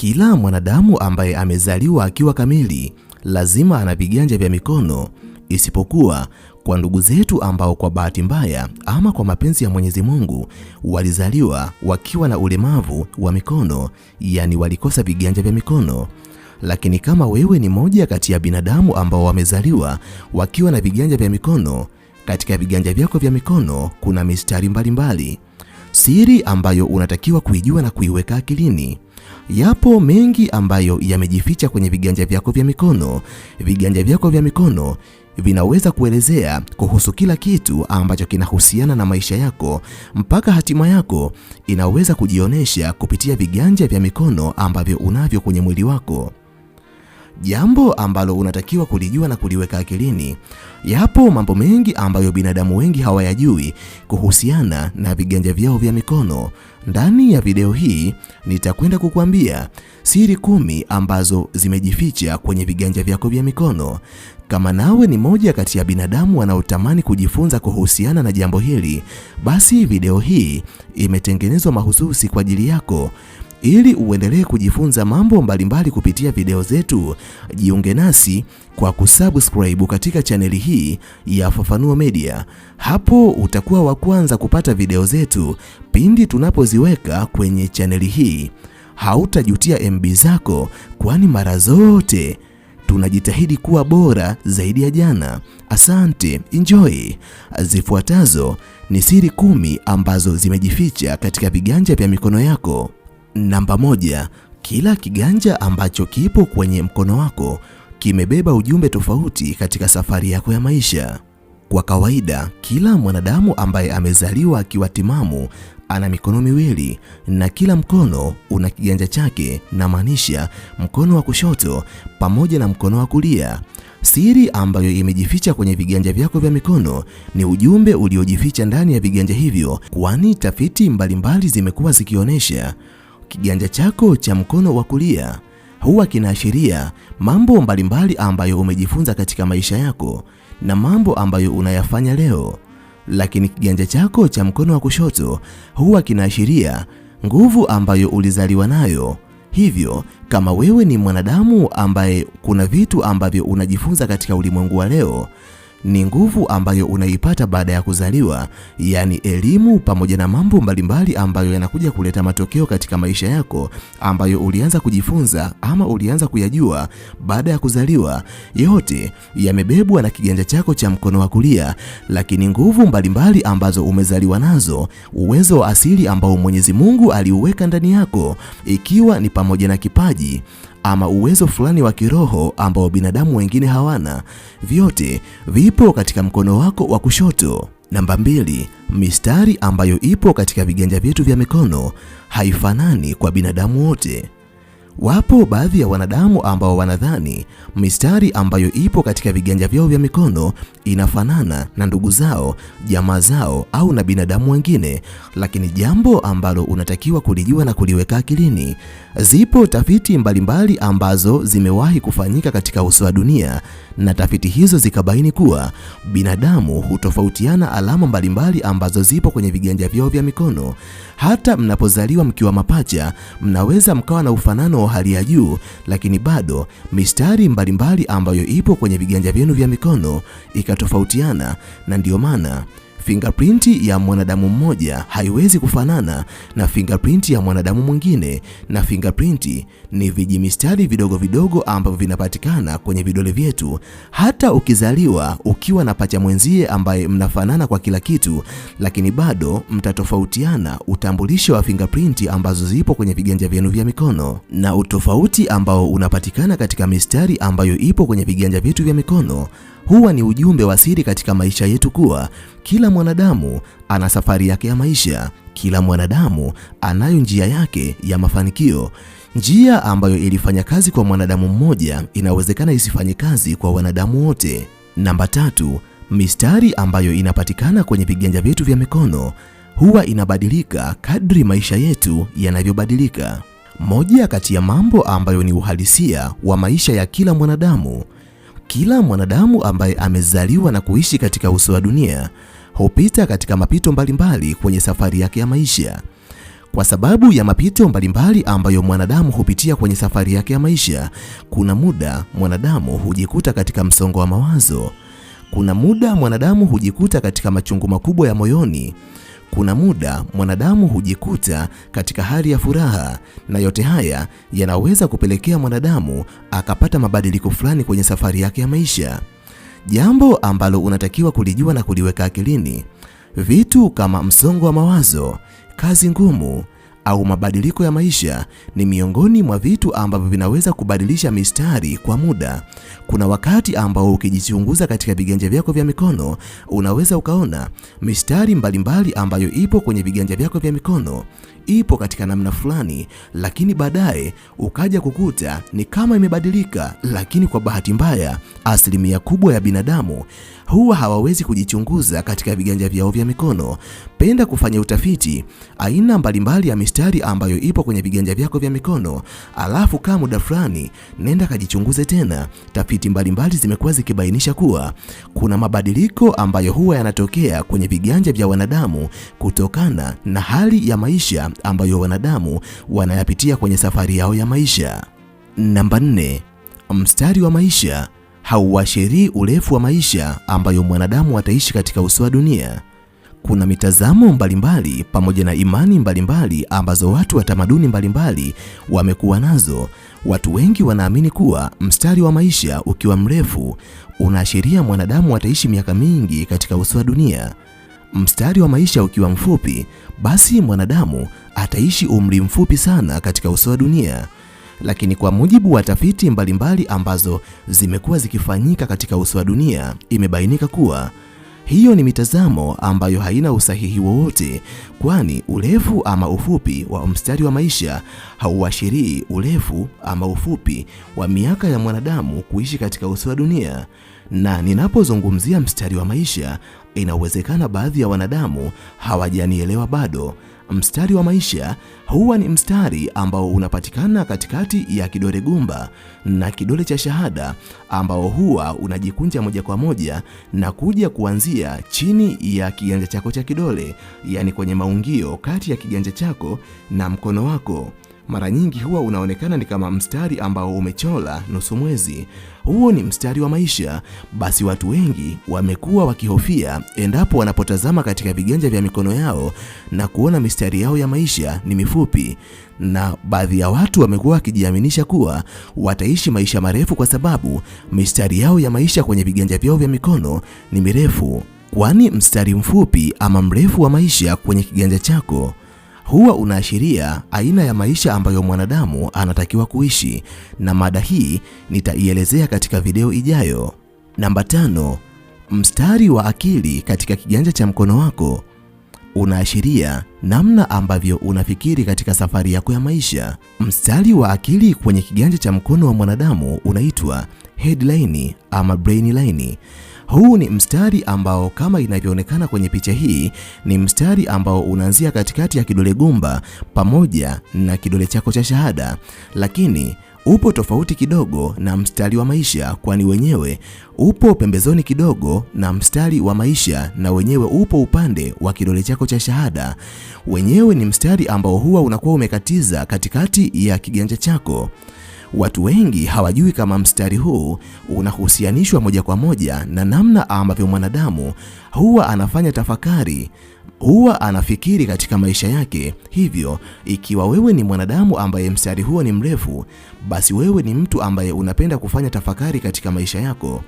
Kila mwanadamu ambaye amezaliwa akiwa kamili lazima ana viganja vya mikono, isipokuwa kwa ndugu zetu ambao kwa bahati mbaya ama kwa mapenzi ya Mwenyezi Mungu walizaliwa wakiwa na ulemavu wa mikono, yani walikosa viganja vya mikono. Lakini kama wewe ni moja kati ya binadamu ambao wamezaliwa wakiwa na viganja vya mikono, katika viganja vyako vya mikono kuna mistari mbalimbali, siri ambayo unatakiwa kuijua na kuiweka akilini. Yapo mengi ambayo yamejificha kwenye viganja vyako vya mikono. Viganja vyako vya mikono vinaweza kuelezea kuhusu kila kitu ambacho kinahusiana na maisha yako, mpaka hatima yako inaweza kujionesha kupitia viganja vya mikono ambavyo unavyo kwenye mwili wako. Jambo ambalo unatakiwa kulijua na kuliweka akilini. Yapo mambo mengi ambayo binadamu wengi hawayajui kuhusiana na viganja vyao vya mikono. Ndani ya video hii nitakwenda kukuambia siri 10 ambazo zimejificha kwenye viganja vyako vya mikono. Kama nawe ni moja kati ya binadamu wanaotamani kujifunza kuhusiana na jambo hili, basi video hii imetengenezwa mahususi kwa ajili yako. Ili uendelee kujifunza mambo mbalimbali kupitia video zetu, jiunge nasi kwa kusubscribe katika chaneli hii ya Fafanuo Media. Hapo utakuwa wa kwanza kupata video zetu pindi tunapoziweka kwenye chaneli hii. Hautajutia MB zako, kwani mara zote tunajitahidi kuwa bora zaidi ya jana. Asante, enjoy. Zifuatazo ni siri 10 ambazo zimejificha katika viganja vya mikono yako. Namba 1, kila kiganja ambacho kipo kwenye mkono wako kimebeba ujumbe tofauti katika safari yako ya maisha. Kwa kawaida, kila mwanadamu ambaye amezaliwa akiwa timamu ana mikono miwili na kila mkono una kiganja chake, na maanisha mkono wa kushoto pamoja na mkono wa kulia. Siri ambayo imejificha kwenye viganja vyako vya mikono ni ujumbe uliojificha ndani ya viganja hivyo, kwani tafiti mbalimbali zimekuwa zikionyesha kiganja chako cha mkono wa kulia huwa kinaashiria mambo mbalimbali ambayo umejifunza katika maisha yako na mambo ambayo unayafanya leo, lakini kiganja chako cha mkono wa kushoto huwa kinaashiria nguvu ambayo ulizaliwa nayo. Hivyo kama wewe ni mwanadamu ambaye kuna vitu ambavyo unajifunza katika ulimwengu wa leo, ni nguvu ambayo unaipata baada ya kuzaliwa, yani elimu pamoja na mambo mbalimbali ambayo yanakuja kuleta matokeo katika maisha yako ambayo ulianza kujifunza ama ulianza kuyajua baada ya kuzaliwa, yote yamebebwa na kiganja chako cha mkono wa kulia. Lakini nguvu mbalimbali ambazo umezaliwa nazo, uwezo wa asili ambao Mwenyezi Mungu aliuweka ndani yako, ikiwa ni pamoja na kipaji ama uwezo fulani wa kiroho ambao binadamu wengine hawana, vyote vipo katika mkono wako wa kushoto. Namba 2, mistari ambayo ipo katika viganja vyetu vya mikono haifanani kwa binadamu wote. Wapo baadhi ya wanadamu ambao wanadhani mistari ambayo ipo katika viganja vyao vya mikono inafanana na ndugu zao, jamaa zao au na binadamu wengine, lakini jambo ambalo unatakiwa kulijua na kuliweka akilini, zipo tafiti mbalimbali ambazo zimewahi kufanyika katika uso wa dunia, na tafiti hizo zikabaini kuwa binadamu hutofautiana alama mbalimbali ambazo zipo kwenye viganja vyao vya mikono. Hata mnapozaliwa mkiwa mapacha, mnaweza mkawa na ufanano wa hali ya juu, lakini bado mistari mbalimbali ambayo ipo kwenye viganja vyenu vya mikono ikatofautiana, na ndio maana fingerprint ya mwanadamu mmoja haiwezi kufanana na fingerprint ya mwanadamu mwingine, na fingerprint ni vijimistari vidogo vidogo ambavyo vinapatikana kwenye vidole vyetu. Hata ukizaliwa ukiwa na pacha mwenzie ambaye mnafanana kwa kila kitu, lakini bado mtatofautiana utambulisho wa fingerprint ambazo zipo kwenye viganja vyenu vya mikono. Na utofauti ambao unapatikana katika mistari ambayo ipo kwenye viganja vyetu vya mikono huwa ni ujumbe wa siri katika maisha yetu kuwa kila mwanadamu ana safari yake ya maisha. Kila mwanadamu anayo njia yake ya mafanikio. Njia ambayo ilifanya kazi kwa mwanadamu mmoja inawezekana isifanye kazi kwa wanadamu wote. Namba 3, mistari ambayo inapatikana kwenye viganja vyetu vya mikono huwa inabadilika kadri maisha yetu yanavyobadilika. Moja kati ya mambo ambayo ni uhalisia wa maisha ya kila mwanadamu. Kila mwanadamu ambaye amezaliwa na kuishi katika uso wa dunia hupita katika mapito mbalimbali kwenye safari yake ya maisha. Kwa sababu ya mapito mbalimbali ambayo mwanadamu hupitia kwenye safari yake ya maisha, kuna muda mwanadamu hujikuta katika msongo wa mawazo. Kuna muda mwanadamu hujikuta katika machungu makubwa ya moyoni. Kuna muda mwanadamu hujikuta katika hali ya furaha, na yote haya yanaweza kupelekea mwanadamu akapata mabadiliko fulani kwenye safari yake ya maisha. Jambo ambalo unatakiwa kulijua na kuliweka akilini, vitu kama msongo wa mawazo, kazi ngumu au mabadiliko ya maisha ni miongoni mwa vitu ambavyo vinaweza kubadilisha mistari kwa muda. Kuna wakati ambao ukijichunguza katika viganja vyako vya mikono, unaweza ukaona mistari mbalimbali ambayo ipo kwenye viganja vyako vya mikono ipo katika namna fulani, lakini baadaye ukaja kukuta ni kama imebadilika. Lakini kwa bahati mbaya, asilimia kubwa ya binadamu huwa hawawezi kujichunguza katika viganja vyao vya mikono. Penda kufanya utafiti aina mbalimbali ya mistari ambayo ipo kwenye viganja vyako vya mikono, alafu kama muda fulani nenda kajichunguze tena. Tafiti mbalimbali zimekuwa zikibainisha kuwa kuna mabadiliko ambayo huwa yanatokea kwenye viganja vya wanadamu kutokana na hali ya maisha ambayo wanadamu wanayapitia kwenye safari yao ya maisha. Namba 4, mstari wa maisha hauashirii urefu wa maisha ambayo mwanadamu ataishi katika uso wa dunia. Kuna mitazamo mbalimbali pamoja na imani mbalimbali ambazo watu wa tamaduni mbalimbali wamekuwa nazo. Watu wengi wanaamini kuwa mstari wa maisha ukiwa mrefu unaashiria mwanadamu ataishi miaka mingi katika uso wa dunia. Mstari wa maisha ukiwa mfupi, basi mwanadamu ataishi umri mfupi sana katika uso wa dunia. Lakini kwa mujibu wa tafiti mbalimbali ambazo zimekuwa zikifanyika katika uso wa dunia, imebainika kuwa hiyo ni mitazamo ambayo haina usahihi wowote, kwani urefu ama ufupi wa mstari wa maisha hauashirii urefu ama ufupi wa miaka ya mwanadamu kuishi katika uso wa dunia. Na ninapozungumzia mstari wa maisha, inawezekana baadhi ya wanadamu hawajanielewa bado. Mstari wa maisha huwa ni mstari ambao unapatikana katikati ya kidole gumba na kidole cha shahada, ambao huwa unajikunja moja kwa moja na kuja kuanzia chini ya kiganja chako cha kidole, yani kwenye maungio kati ya kiganja chako na mkono wako. Mara nyingi huwa unaonekana ni kama mstari ambao umechola nusu mwezi. Huo ni mstari wa maisha. Basi watu wengi wamekuwa wakihofia endapo wanapotazama katika viganja vya mikono yao na kuona mistari yao ya maisha ni mifupi, na baadhi ya watu wamekuwa wakijiaminisha kuwa wataishi maisha marefu kwa sababu mistari yao ya maisha kwenye viganja vyao vya mikono ni mirefu. Kwani mstari mfupi ama mrefu wa maisha kwenye kiganja chako huwa unaashiria aina ya maisha ambayo mwanadamu anatakiwa kuishi, na mada hii nitaielezea katika video ijayo. Namba 5, mstari wa akili katika kiganja cha mkono wako unaashiria namna ambavyo unafikiri katika safari yako ya maisha. Mstari wa akili kwenye kiganja cha mkono wa mwanadamu unaitwa headline ama brain line. Huu ni mstari ambao kama inavyoonekana kwenye picha hii, ni mstari ambao unaanzia katikati ya kidole gumba pamoja na kidole chako cha shahada, lakini upo tofauti kidogo na mstari wa maisha, kwani wenyewe upo pembezoni kidogo na mstari wa maisha, na wenyewe upo upande wa kidole chako cha shahada. Wenyewe ni mstari ambao huwa unakuwa umekatiza katikati ya kiganja chako. Watu wengi hawajui kama mstari huu unahusianishwa moja kwa moja na namna ambavyo mwanadamu huwa anafanya tafakari, huwa anafikiri katika maisha yake. Hivyo, ikiwa wewe ni mwanadamu ambaye mstari huo ni mrefu, basi wewe ni mtu ambaye unapenda kufanya tafakari katika maisha yako.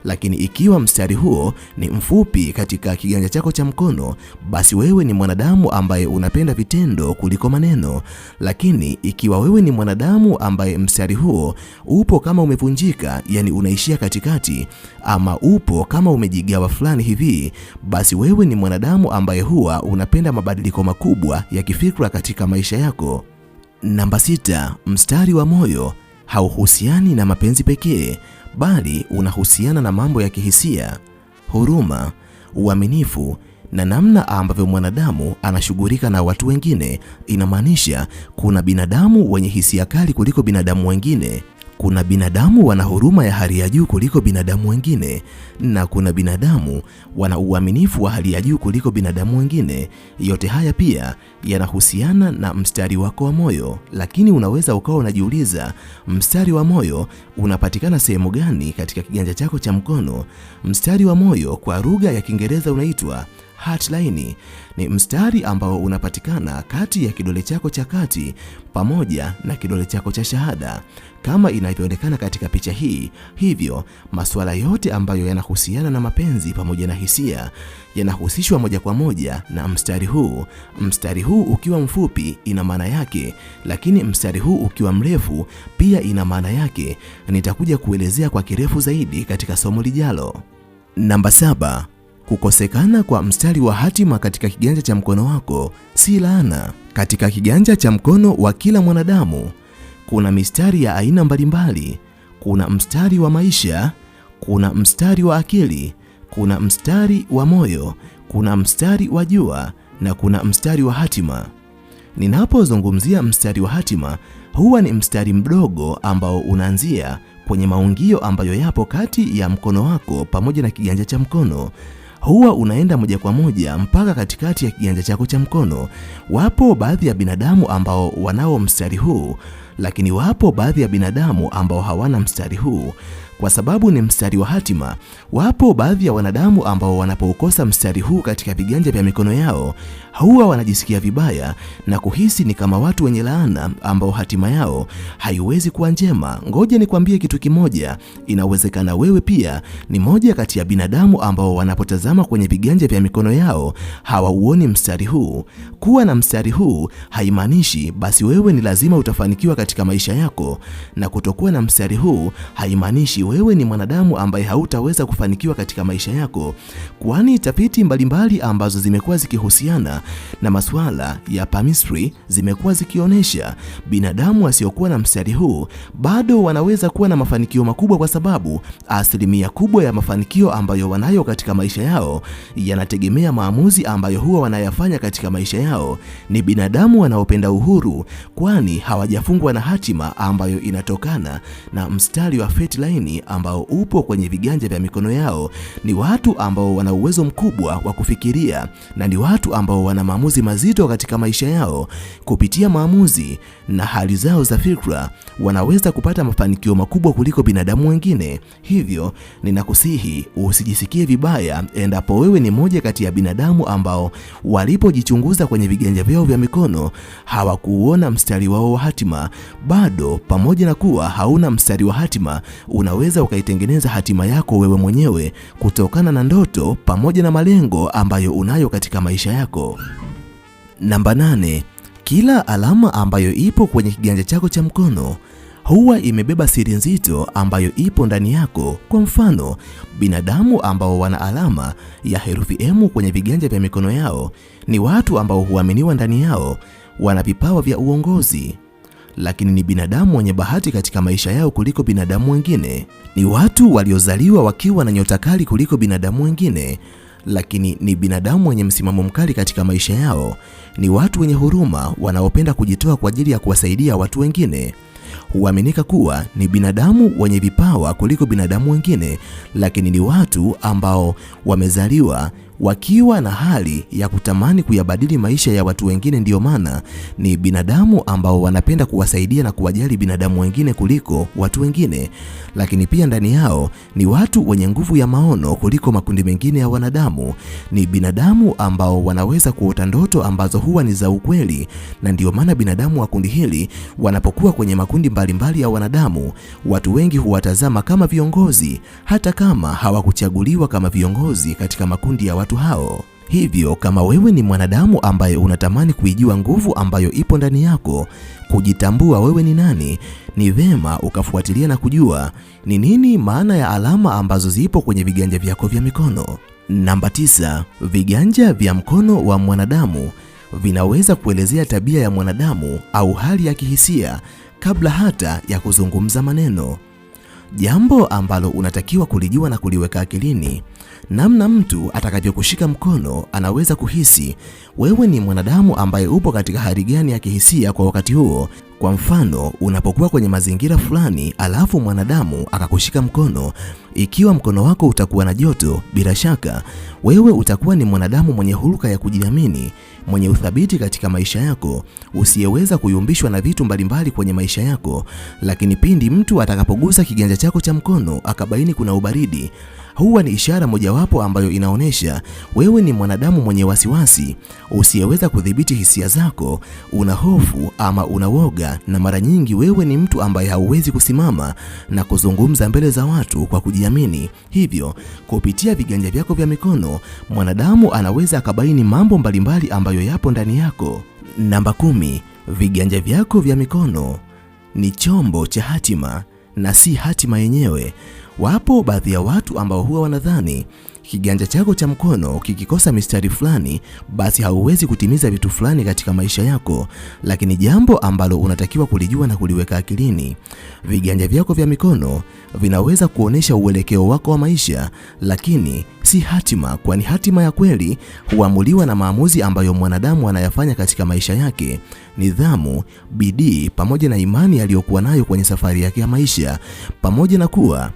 Lakini ikiwa mstari huo ni mfupi katika kiganja chako cha mkono, basi wewe ni mwanadamu ambaye unapenda vitendo kuliko maneno. Lakini ikiwa wewe ni mwanadamu ambaye mstari huo upo kama umevunjika, yani unaishia katikati, ama upo kama umejigawa fulani hivi, basi wewe ni mwanadamu ambaye huwa unapenda mabadiliko makubwa ya kifikra katika maisha yako. Namba 6, mstari wa moyo hauhusiani na mapenzi pekee, bali unahusiana na mambo ya kihisia, huruma, uaminifu na namna ambavyo mwanadamu anashughulika na watu wengine. Inamaanisha kuna binadamu wenye hisia kali kuliko binadamu wengine. Kuna binadamu wana huruma ya hali ya juu kuliko binadamu wengine, na kuna binadamu wana uaminifu wa hali ya juu kuliko binadamu wengine. Yote haya pia yanahusiana na mstari wako wa moyo, lakini unaweza ukawa unajiuliza, mstari wa moyo unapatikana sehemu gani katika kiganja chako cha mkono? Mstari wa moyo kwa lugha ya Kiingereza unaitwa heartline. Ni mstari ambao unapatikana kati ya kidole chako cha kati pamoja na kidole chako cha shahada kama inavyoonekana katika picha hii. Hivyo masuala yote ambayo yanahusiana na mapenzi pamoja na hisia yanahusishwa moja kwa moja na mstari huu. Mstari huu ukiwa mfupi ina maana yake, lakini mstari huu ukiwa mrefu pia ina maana yake. Nitakuja kuelezea kwa kirefu zaidi katika somo lijalo. Namba 7. Kukosekana kwa mstari wa hatima katika kiganja cha mkono wako si laana. Katika kiganja cha mkono wa kila mwanadamu kuna mistari ya aina mbalimbali. Kuna mstari wa maisha, kuna mstari wa akili, kuna mstari wa moyo, kuna mstari wa jua na kuna mstari wa hatima. Ninapozungumzia mstari wa hatima, huwa ni mstari mdogo ambao unaanzia kwenye maungio ambayo yapo kati ya mkono wako pamoja na kiganja cha mkono. Huwa unaenda moja kwa moja mpaka katikati ya kiganja chako cha mkono. Wapo baadhi ya binadamu ambao wanao mstari huu, lakini wapo baadhi ya binadamu ambao hawana mstari huu. Kwa sababu ni mstari wa hatima, wapo baadhi ya wanadamu ambao wanapoukosa mstari huu katika viganja vya mikono yao, huwa wanajisikia vibaya na kuhisi ni kama watu wenye laana ambao hatima yao haiwezi kuwa njema. Ngoja nikwambie kitu kimoja, inawezekana wewe pia ni moja kati ya binadamu ambao wanapotazama kwenye viganja vya mikono yao hawauoni mstari huu. Kuwa na mstari huu haimaanishi basi wewe ni lazima utafanikiwa katika maisha yako, na kutokuwa na mstari huu haimaanishi wewe ni mwanadamu ambaye hautaweza kufanikiwa katika maisha yako, kwani tafiti mbalimbali ambazo zimekuwa zikihusiana na masuala ya palmistry zimekuwa zikionyesha binadamu wasiokuwa na mstari huu bado wanaweza kuwa na mafanikio makubwa, kwa sababu asilimia kubwa ya mafanikio ambayo wanayo katika maisha yao yanategemea maamuzi ambayo huwa wanayafanya katika maisha yao. Ni binadamu wanaopenda uhuru, kwani hawajafungwa na hatima ambayo inatokana na mstari wa fate line ambao upo kwenye viganja vya mikono yao. Ni watu ambao wana uwezo mkubwa wa kufikiria, na ni watu ambao wana maamuzi mazito katika maisha yao. Kupitia maamuzi na hali zao za fikra wanaweza kupata mafanikio makubwa kuliko binadamu wengine. Hivyo ninakusihi usijisikie vibaya endapo wewe ni moja kati ya binadamu ambao walipojichunguza kwenye viganja vyao vya mikono hawakuona mstari wao wa hatima. Bado pamoja na kuwa hauna mstari wa hatima, unaweza ukaitengeneza hatima yako wewe mwenyewe kutokana na ndoto pamoja na malengo ambayo unayo katika maisha yako. Namba 8. Kila alama ambayo ipo kwenye kiganja chako cha mkono huwa imebeba siri nzito ambayo ipo ndani yako. Kwa mfano, binadamu ambao wana alama ya herufi M kwenye viganja vya mikono yao ni watu ambao huaminiwa ndani yao, wana vipawa vya uongozi, lakini ni binadamu wenye bahati katika maisha yao kuliko binadamu wengine. Ni watu waliozaliwa wakiwa na nyota kali kuliko binadamu wengine, lakini ni binadamu wenye msimamo mkali katika maisha yao. Ni watu wenye huruma wanaopenda kujitoa kwa ajili ya kuwasaidia watu wengine. Huaminika kuwa ni binadamu wenye vipawa kuliko binadamu wengine, lakini ni watu ambao wamezaliwa wakiwa na hali ya kutamani kuyabadili maisha ya watu wengine. Ndio maana ni binadamu ambao wanapenda kuwasaidia na kuwajali binadamu wengine kuliko watu wengine. Lakini pia ndani yao ni watu wenye nguvu ya maono kuliko makundi mengine ya wanadamu. Ni binadamu ambao wanaweza kuota ndoto ambazo huwa ni za ukweli, na ndio maana binadamu wa kundi hili wanapokuwa kwenye makundi mbalimbali ya wanadamu, watu wengi huwatazama kama viongozi hata kama hawakuchaguliwa kama viongozi katika makundi ya watu hao. Hivyo kama wewe ni mwanadamu ambaye unatamani kuijua nguvu ambayo ipo ndani yako, kujitambua wewe ni nani, ni vema ukafuatilia na kujua ni nini maana ya alama ambazo zipo kwenye viganja vyako vya mikono. Namba 9. Viganja vya mkono wa mwanadamu vinaweza kuelezea tabia ya mwanadamu au hali ya kihisia kabla hata ya kuzungumza maneno. Jambo ambalo unatakiwa kulijua na kuliweka akilini, namna mtu atakavyokushika mkono anaweza kuhisi wewe ni mwanadamu ambaye upo katika hali gani ya kihisia kwa wakati huo. Kwa mfano, unapokuwa kwenye mazingira fulani alafu mwanadamu akakushika mkono, ikiwa mkono wako utakuwa na joto, bila shaka wewe utakuwa ni mwanadamu mwenye hulka ya kujiamini, mwenye uthabiti katika maisha yako, usiyeweza kuyumbishwa na vitu mbalimbali kwenye maisha yako. Lakini pindi mtu atakapogusa kiganja chako cha mkono akabaini kuna ubaridi, huwa ni ishara mojawapo ambayo inaonyesha wewe ni mwanadamu mwenye wasiwasi, usiyeweza kudhibiti hisia zako, una hofu ama una woga, na mara nyingi wewe ni mtu ambaye hauwezi kusimama na kuzungumza mbele za watu kwa kujiamini. Hivyo, kupitia viganja vyako vya mikono, mwanadamu anaweza akabaini mambo mbalimbali ambayo yapo ndani yako. Namba 10, viganja vyako vya mikono ni chombo cha hatima na si hatima yenyewe. Wapo baadhi ya watu ambao huwa wanadhani kiganja chako cha mkono kikikosa mistari fulani basi hauwezi kutimiza vitu fulani katika maisha yako, lakini jambo ambalo unatakiwa kulijua na kuliweka akilini, viganja vyako vya mikono vinaweza kuonesha uelekeo wako wa maisha, lakini si hatima, kwani hatima ya kweli huamuliwa na maamuzi ambayo mwanadamu anayafanya katika maisha yake, nidhamu, bidii pamoja na imani aliyokuwa nayo kwenye safari yake ya maisha. Pamoja na kuwa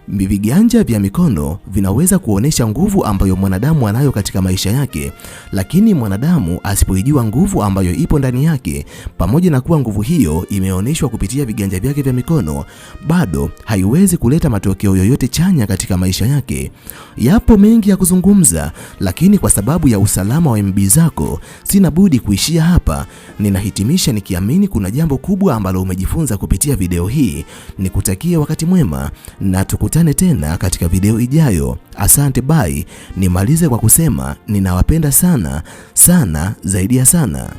viganja vya mikono vinaweza kuonesha nguvu ambayo mwanadamu anayo katika maisha yake, lakini mwanadamu asipoijua nguvu ambayo ipo ndani yake, pamoja na kuwa nguvu hiyo imeonyeshwa kupitia viganja vyake vya mikono, bado haiwezi kuleta matokeo yoyote chanya katika maisha yake. Yapo mengi ya kuzungumza, lakini kwa sababu ya usalama wa MB zako sina budi kuishia hapa. Ninahitimisha nikiamini kuna jambo kubwa ambalo umejifunza kupitia video hii. Nikutakie wakati mwema na tukutane tena katika video ijayo. Asante, bye. Nimalize kwa kusema ninawapenda sana sana zaidi ya sana.